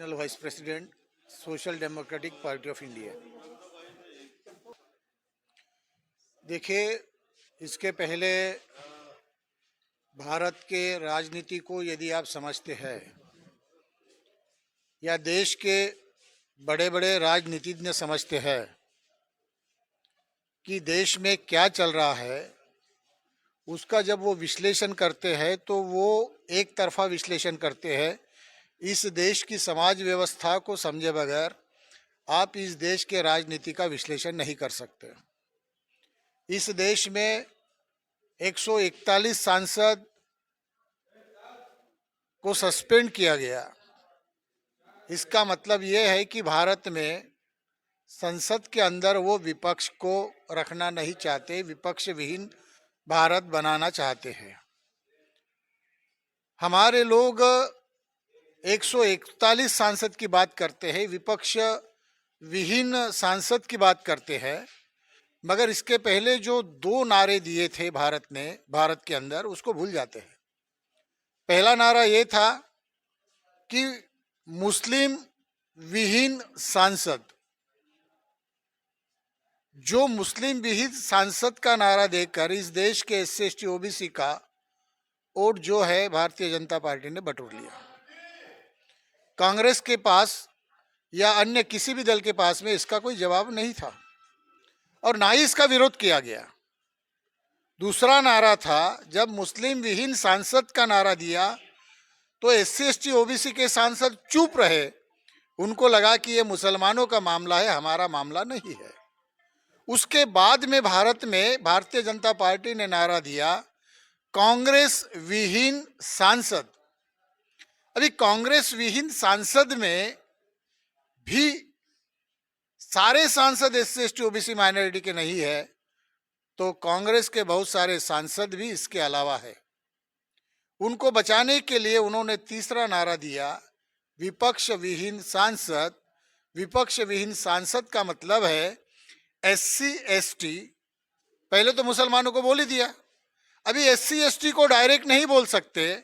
National vice president, social democratic party of India. देखिए, इसके पहले भारत के राजनीति को यदि आप समझते हैं या देश के बड़े बड़े राजनीतिज्ञ समझते हैं कि देश में क्या चल रहा है, उसका जब वो विश्लेषण करते हैं तो वो एक तरफा विश्लेषण करते हैं। इस देश की समाज व्यवस्था को समझे बगैर आप इस देश के राजनीति का विश्लेषण नहीं कर सकते। इस देश में 141 सांसद को सस्पेंड किया गया। इसका मतलब ये है कि भारत में संसद के अंदर वो विपक्ष को रखना नहीं चाहते, विपक्ष विहीन भारत बनाना चाहते हैं। हमारे लोग 141 सांसद की बात करते हैं, विपक्ष विहीन सांसद की बात करते हैं, मगर इसके पहले जो 2 नारे दिए थे भारत के अंदर, उसको भूल जाते हैं। पहला नारा ये था कि मुस्लिम विहीन सांसद। जो मुस्लिम विहीन सांसद का नारा देकर इस देश के SC ST OBC का वोट जो है भारतीय जनता पार्टी ने बटोर लिया। कांग्रेस के पास या अन्य किसी भी दल के पास में इसका कोई जवाब नहीं था और ना ही इसका विरोध किया गया। दूसरा नारा था, जब मुस्लिम विहीन सांसद का नारा दिया तो SC ST OBC के सांसद चुप रहे। उनको लगा कि ये मुसलमानों का मामला है, हमारा मामला नहीं है। उसके बाद में भारत में भारतीय जनता पार्टी ने नारा दिया, कांग्रेस विहीन सांसद। अभी कांग्रेस विहीन सांसद में भी सारे सांसद SC ST OBC माइनॉरिटी के नहीं है, तो कांग्रेस के बहुत सारे सांसद भी इसके अलावा है। उनको बचाने के लिए उन्होंने तीसरा नारा दिया, विपक्ष विहीन सांसद। विपक्ष विहीन सांसद का मतलब है SC ST। पहले तो मुसलमानों को बोल ही दिया, अभी SC ST को डायरेक्ट नहीं बोल सकते।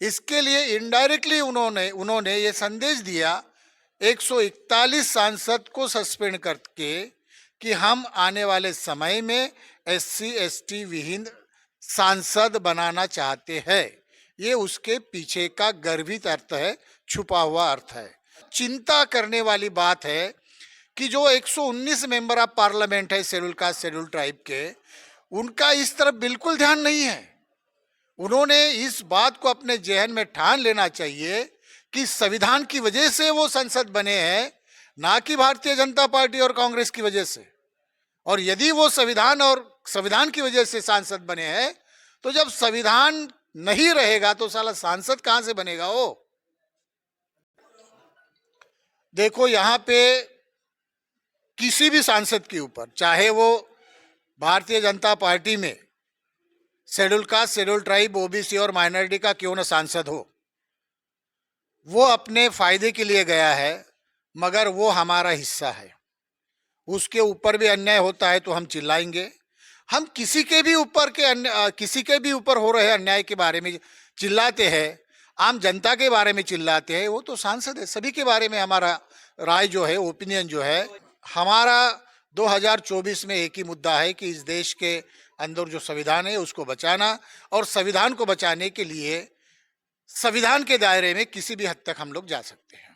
इसके लिए इनडायरेक्टली उन्होंने ये संदेश दिया 141 सांसद को सस्पेंड करके कि हम आने वाले समय में SC ST विहीन सांसद बनाना चाहते हैं। ये उसके पीछे का गर्भित अर्थ है, छुपा हुआ अर्थ है। चिंता करने वाली बात है कि जो 119 मेंबर ऑफ पार्लियामेंट है शेड्यूल कास्ट शेड्यूल ट्राइब के, उनका इस तरफ बिल्कुल ध्यान नहीं है। उन्होंने इस बात को अपने जहन में ठान लेना चाहिए कि संविधान की वजह से वो संसद बने हैं, ना कि भारतीय जनता पार्टी और कांग्रेस की वजह से। और यदि वो संविधान की वजह से सांसद बने हैं, तो जब संविधान नहीं रहेगा तो साला सांसद कहां से बनेगा वो? देखो, यहां पे किसी भी सांसद के ऊपर, चाहे वो भारतीय जनता पार्टी में schedule caste schedule tribe OBC और माइनॉरिटी का क्यों न सांसद हो, वो अपने फायदे के लिए गया है, मगर वो हमारा हिस्सा है। उसके ऊपर भी अन्याय होता है तो हम चिल्लाएंगे। हम किसी के भी ऊपर हो रहे अन्याय के बारे में चिल्लाते हैं, आम जनता के बारे में चिल्लाते हैं, वो तो सांसद है। सभी के बारे में हमारा राय जो है, ओपिनियन जो है। हमारा 2024 में एक ही मुद्दा है कि इस देश के अंदर जो संविधान है उसको बचाना, और संविधान को बचाने के लिए संविधान के दायरे में किसी भी हद तक हम लोग जा सकते हैं।